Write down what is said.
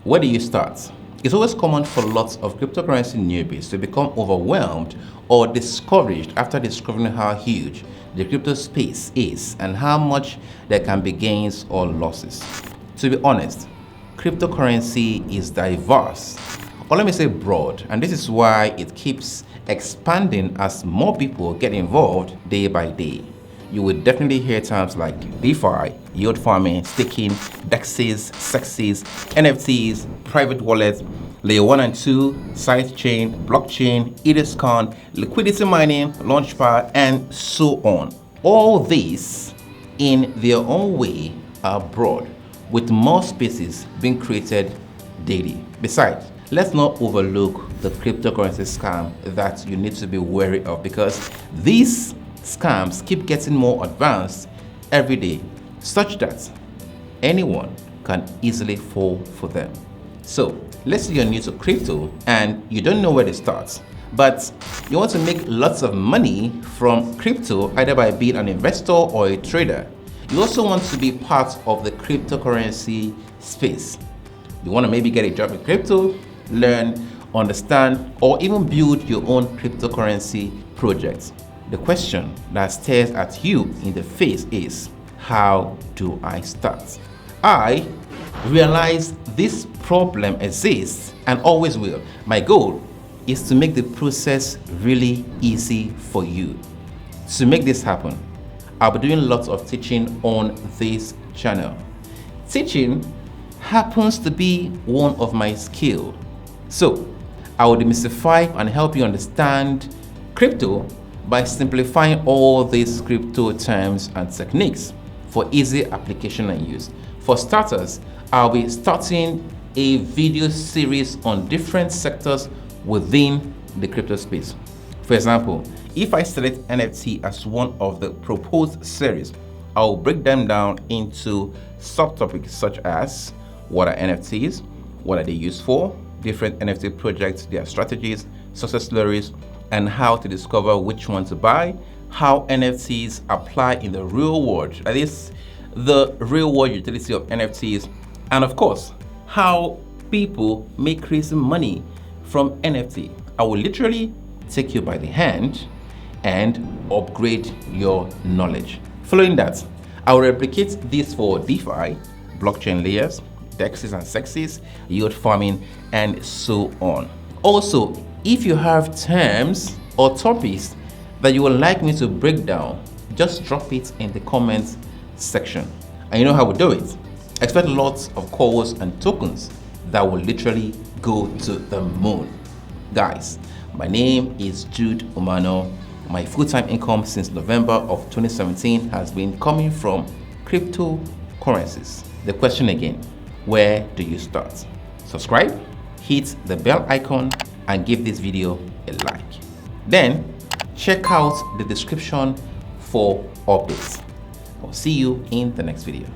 Where do you start? It's always common for lots of cryptocurrency newbies to become overwhelmed or discouraged after discovering how huge the crypto space is and how much there can be gains or losses. To be honest, cryptocurrency is diverse, or let me say broad, and this is why it keeps expanding as more people get involved day by day. You will definitely hear terms like DeFi, yield farming, staking, DEXs, CEXs, NFTs, private wallets, layer 1 and 2, sidechain, blockchain, etherscan, liquidity mining, launchpad, and so on. All these, in their own way, are broad, with more spaces being created daily. Besides, let's not overlook the cryptocurrency scam that you need to be wary of, because these scams keep getting more advanced every day, such that anyone can easily fall for them. So let's say you're new to crypto and you don't know where to start, but you want to make lots of money from crypto, either by being an investor or a trader. You also want to be part of the cryptocurrency space. You want to maybe get a job in crypto, learn, understand, or even build your own cryptocurrency project. The question that stares at you in the face is, how do I start? I realize this problem exists and always will. My goal is to make the process really easy for you. To make this happen, I'll be doing lots of teaching on this channel. Teaching happens to be one of my skills. So I will demystify and help you understand crypto by simplifying all these crypto terms and techniques for easy application and use. For starters, I'll be starting a video series on different sectors within the crypto space. For example, if I select NFT as one of the proposed series, I'll break them down into subtopics such as what are NFTs, what are they used for, different NFT projects, their strategies, success stories, and how to discover which one to buy, how NFTs apply in the real world, that is, the real world utility of NFTs, and of course, how people make crazy money from NFT. I will literally take you by the hand and upgrade your knowledge. Following that, I will replicate this for DeFi, blockchain layers, DEXs and CEXs, yield farming, and so on. Also, if you have terms or topics that you would like me to break down, just drop it in the comments section. And you know how we do it. Expect lots of calls and tokens that will literally go to the moon. Guys, my name is Jude Umeano. My full-time income since November of 2017 has been coming from cryptocurrencies. The question again, where do you start? Subscribe, hit the bell icon, and give this video a like. Then check out the description for updates. I'll see you in the next video.